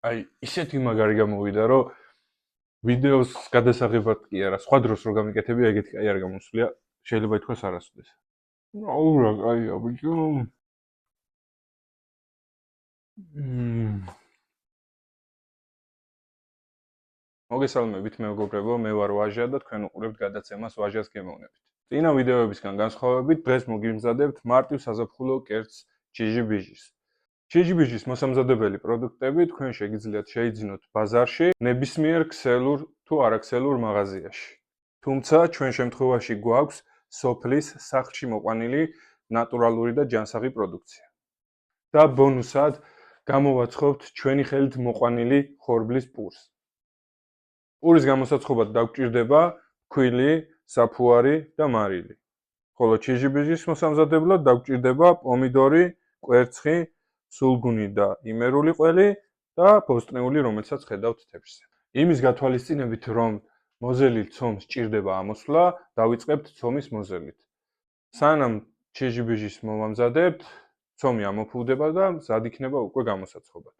აი, ისეთი მაგარი გამოვიდა, რომ ვიდეოს გადასაღებად კი არა, სხვა დროს რო გამიკეთები, ეგეთი კაი არ გამოსვლია, შეიძლება ითქვას არასოდეს. აუ რა კაია, ბიჭო. მოგესალმებით მეგობრებო, მე ვარ ვაჟა და თქვენ უყურებთ გადაცემას ვაჟას გემოვნებით. წინა ვიდეოებისგან განსხვავებით, დღეს მოგიმზადებთ მარტივ საზაფხულო კერძს ჩიჟიბიჟის. ჩიჟიბიჟის მოსამზადებელი პროდუქტები თქვენ შეგიძლიათ შეიძინოთ ბაზარში, ნებისმიერ ქსელურ თუ არაქსელურ მაღაზიაში. თუმცა ჩვენ შემთხვევაში გვაქვს სოფლის სახლში მოყვანილი ნატურალური და ჯანსაღი პროდუქცია. და ბონუსად გამოვაცხობთ ჩვენი ხელით მოყვანილი ხორბლის პურს. პურის გამოსაცხობად დაგვჭირდება ქვილი, საფუარი და მარილი. ხოლო ჩიჟიბიჟის მოსამზადებლად დაგვჭირდება პომიდორი, კვერცხი, სულგუნი და იმერული ყველი და ბოსტნეული, რომელსაც ხედავთ თეფშზე. იმის გათვალისწინებით, რომ მოზელილ ცომს სჭირდება ამოსვლა, დავიწყებთ ცომის მოზელით. სანამ ჩიჟიბიჟის მოვამზადებთ, ცომი ამოფუვდება და მზად იქნება უკვე გამოსაცხობად.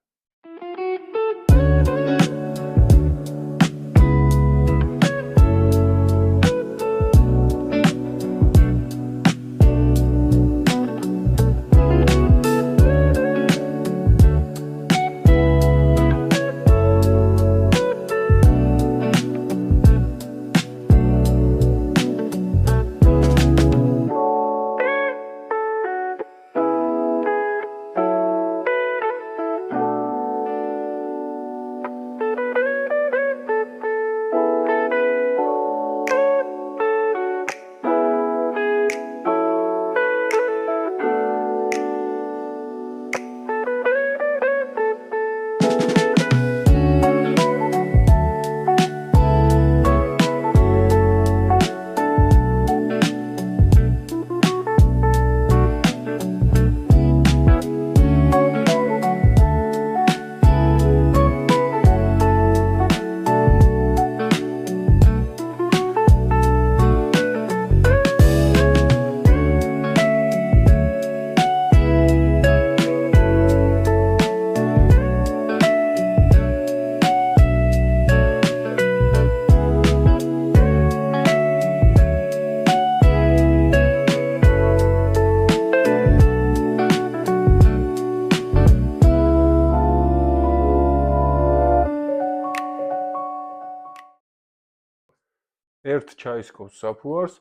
ერთ ჩაისკობს საფუარს,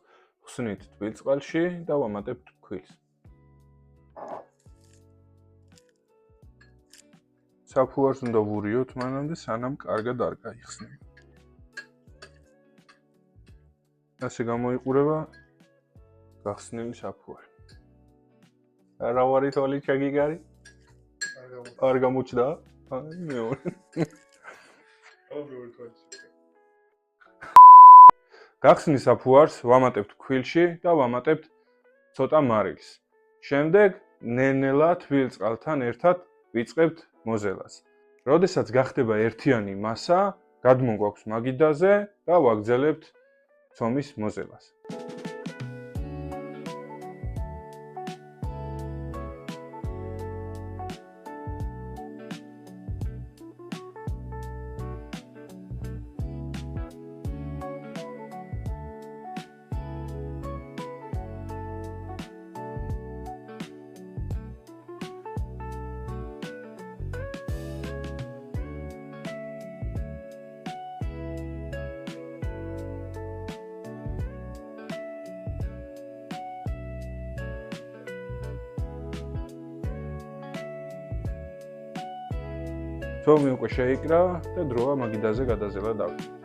ხსნით თბილწყალში და ვამატებთ ქვილს. საფუარს უნდა ვურიოთ მანამდე, სანამ კარგად არ გაიხსნება. ასე გამოიყურება გახსნილი საფუარი. რა ვარი თვალი ჩაგიგარი? არ გამოჩნდა? აი მეორე. გახსნის საფუარს ვამატებთ ქვილში და ვამატებთ ცოტა მარილს. შემდეგ ნელ-ნელა თბილწყალთან ერთად ვიწყებთ მოზელას. როდესაც გახდება ერთიანი მასა, გადმოგვაქვს მაგიდაზე და ვაგრძელებთ ცომის მოზელას. ცომი უკვე შეიკრა და დროა მაგიდაზე გადაზელა დავიწყოთ.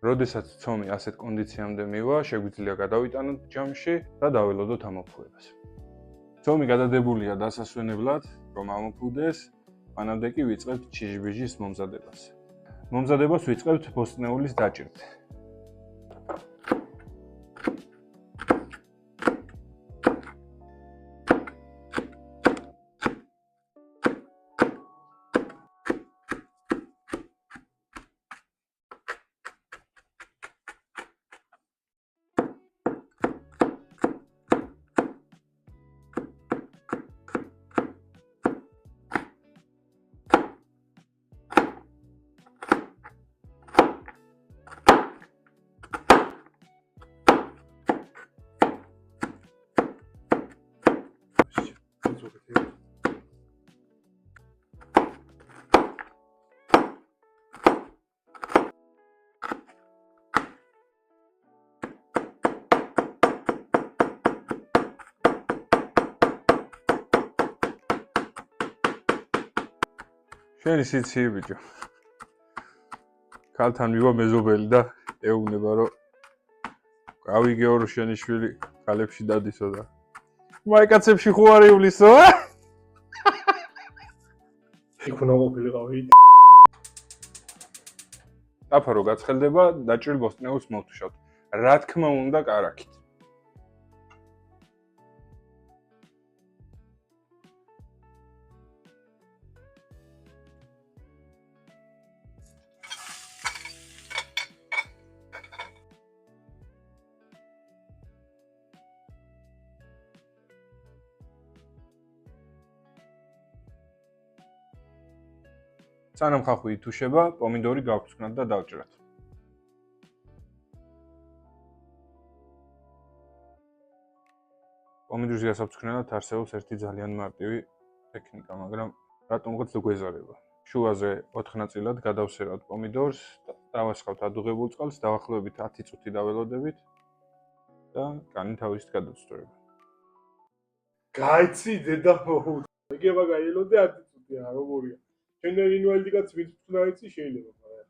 როდესაც ცომი ასეთ კონდიციამდე მივა, შეგვიძლია გადავიტანოთ ჯამში და დაველოდოთ ამოფუებას. ცომი გადადებულია დასასვენებლად, რომ ამოფუდეს, მანამდე კი ვიწყებთ ჩიჟიბიჟის მომზადებას. მომზადებას ვიწყებთ ბოსტნეულის დაჭრით. შენი სიცი ბიჭო. ქალთან მივა მეზობელი და ეუბნება რომ გავიგეო რომ შენი შვილი ქალებში დადისო და მაიკაცებში ხო არ ივლისო? იქუნა ყოფილიყავი. დაფარო გაცხელდება დაჭრილ ბოსტნეულს მოვთუშავთ. რა თქმა უნდა კარაქით. სანამ ხახვი ითუშება, პომიდორი გავქცვნათ და დავჭრათ. პომიდორის გასაფრთხნელად არსებობს ერთი ძალიან მარტივი ტექნიკა, მაგრამ რატომღაც გვეზარება. შუაზე 4 ნაწილად გადავსერავთ პომიდორს, დავასხავთ ადუღებულ წყალს, დავახლოებით 10 წუთი დაველოდებით და კანი თავისით გადავწვრება. გაიცი დედა მოუ. ეგება გაიელოდე 10 წუთია, როგორია. შენ ინვალიდი კაცი ვინც თქნა იცი შეიძლება, მაგრამ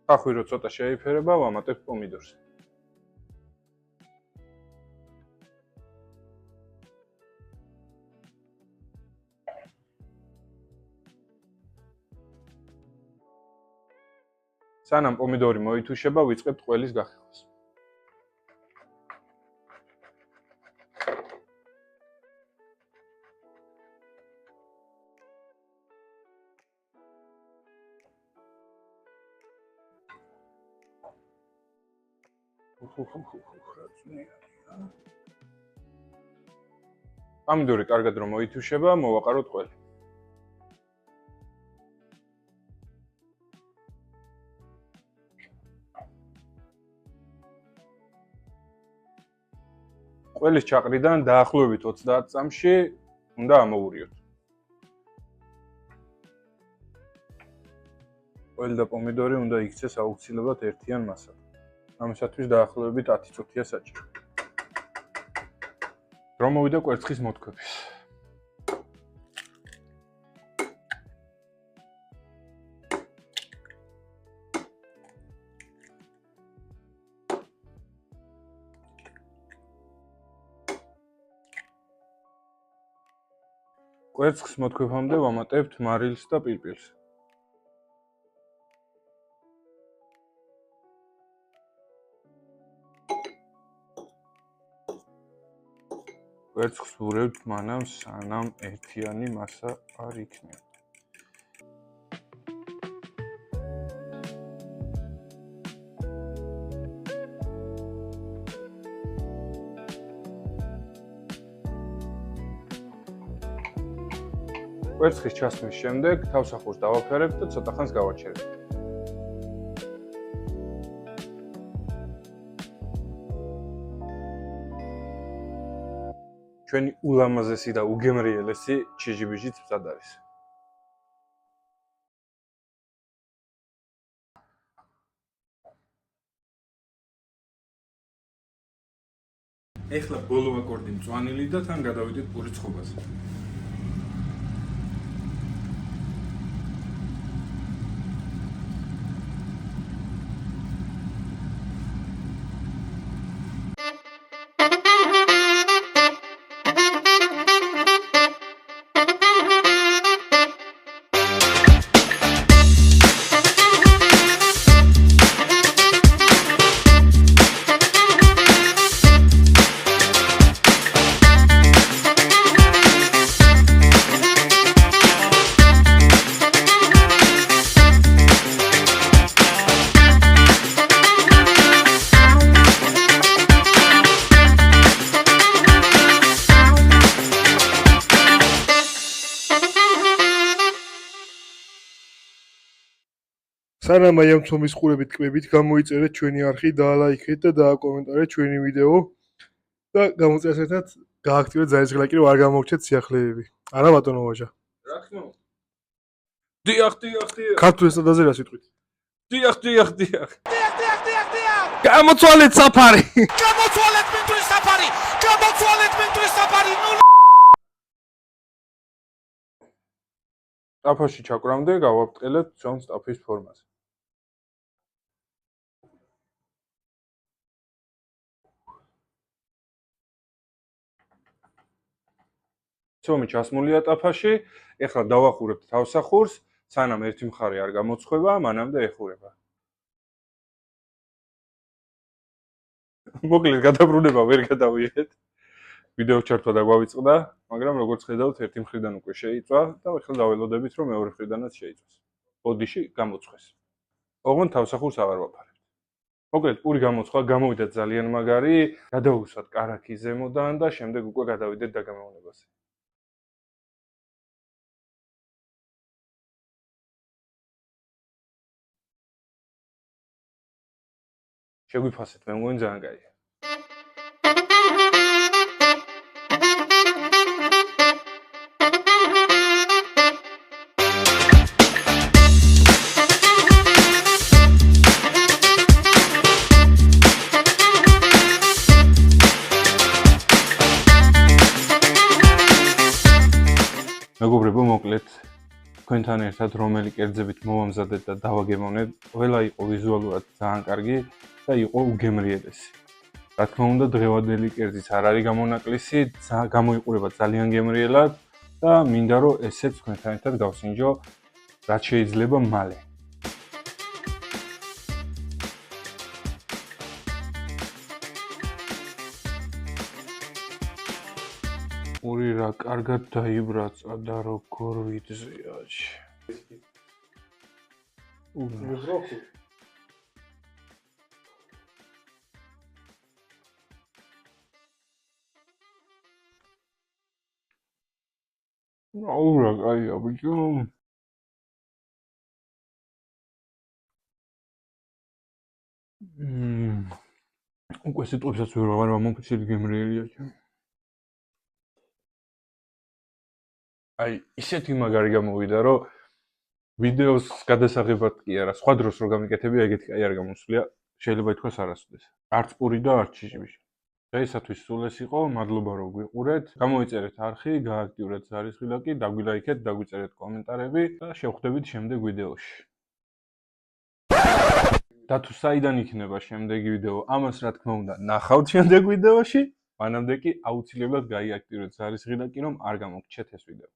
ხახვი რო ცოტა შეიფერება, ვამატებთ პომიდორს. სანამ პომიდორი მოითუშება, ვიწყებთ ყველის გახევას. პომიდორი კარგად რომ მოითუშება, მოვაყაროთ ყველი. ყველის ჩაყრიდან დაახლოებით 30 წამში უნდა ამოვურიოთ. ყველი და პომიდორი უნდა იქცეს აუცილებლად ერთიან მასად. ამისათვის დაახლოებით 10 წუთია საჭირო. დრო მოვიდა კვერცხის მოთქვების. კვერცხს მოთქვებამდე ვამატებთ მარილს და პირპილს. კვერცხს ვურევთ მანამ, სანამ ერთიანი მასა არ იქნება. კვერცხის ჩასხმის შემდეგ თავსახურს დავაფერებთ და ცოტა ხანს გავაჩერებთ. ჩვენი ულამაზესი და უგემრიელესი ჩიჟიბიჟიც მზად არის. ეხლა ბოლო აკორდი მწვანილი და თან გადავიდეთ პური ცხობაზე. სანამ აი ამ ცომის ყურებით კვებით გამოიწერეთ ჩვენი არხი, დაალაიქეთ და დააკომენტარეთ ჩვენი ვიდეო და გამოწერეთ ერთად გააქტივეთ ზარისხილაკი, რომ არ გამოგჩეთ სიახლეები. არა ბატონო ვაჟა. რა თქმა უნდა. დიახ. ქართულ ესტრადაზე რა სიტყვით? დიახ. გამოცვალეთ საფარი. გამოცვალეთ მინტრის საფარი. ტაფაში ჩაკვრამდე გავაბრტყელებ ძველ ტაფის ფორმაზე. ცომი ჩასმულია ტაფაში, ეხლა დავახურებთ თავსახურს, სანამ ერთი მხარე არ გამოცხება, მანამდე ეხურება. მოკლედ გადაბრუნება ვერ გადავიღეთ. ვიდეო ჩართვა დაგვავიწყდა, მაგრამ როგორც ხედავთ, ერთი მხრიდან უკვე შეიწვა და ეხლა დაველოდებით, რომ მეორე მხრიდანაც შეიწვას. ბოდიში გამოცხეს. ოღონდ თავსახურს აღარ ვაფარებთ. მოკლედ პური გამოცხვა გამოვიდა ძალიან მაგარი, გადავუსვათ კარაქი ზემოდან და შემდეგ უკვე გადავიდეთ დაგამეუნებაზე. შეგვიფასეთ, მე მგონი ძალიან კაია. მეგობრებო, მოკლედ თქვენთან ერთად რომელი კერძებით მოვამზადეთ და დავაგემოვნეთ, ყველა იყო ვიზუალურად ძალიან კარგი და იყო უგემრიელესი. რა თქმა უნდა, დღევანდელი კერძიც არ არის გამონაკლისი, გამოიყურება ძალიან გემრიელად და მინდა რომ ესეც თქვენთან ერთად გავსინჯო, რაც შეიძლება მალე. პური რა კარგად დაიბრაწყა და როგორ ვიძიაჩი. აურა კაია ბიჭო. უკვე სიტყვებსაც ვერ ვარ მომწილი გემრიელია ჩემ. აი, ისეთი მაგარი გამოვიდა, რომ ვიდეოს გადასაღებად კი არა, სხვა დროს რო გამიკეთები, ეგეთი კაი არ გამოსვლია, შეიძლება ითქვას არასოდეს. არც პური და არც ჩიჟიბიჟი. დღეისათვის სულ ეს იყო, მადლობა რომ გვიყურეთ. გამოიწერეთ არხი, გააქტიურეთ ზარისხილაკი, დაგვილაიქეთ, დაგვიწერეთ კომენტარები და შევხვდებით შემდეგ ვიდეოში. და თუ საიდან იქნება შემდეგი ვიდეო, ამას რა თქმა უნდა, ნახავთ შემდეგ ვიდეოში. მანამდე კი აუცილებლად გაიაქტიურეთ ზარისხილაკი, რომ არ გამოგჩეთ ეს ვიდეო.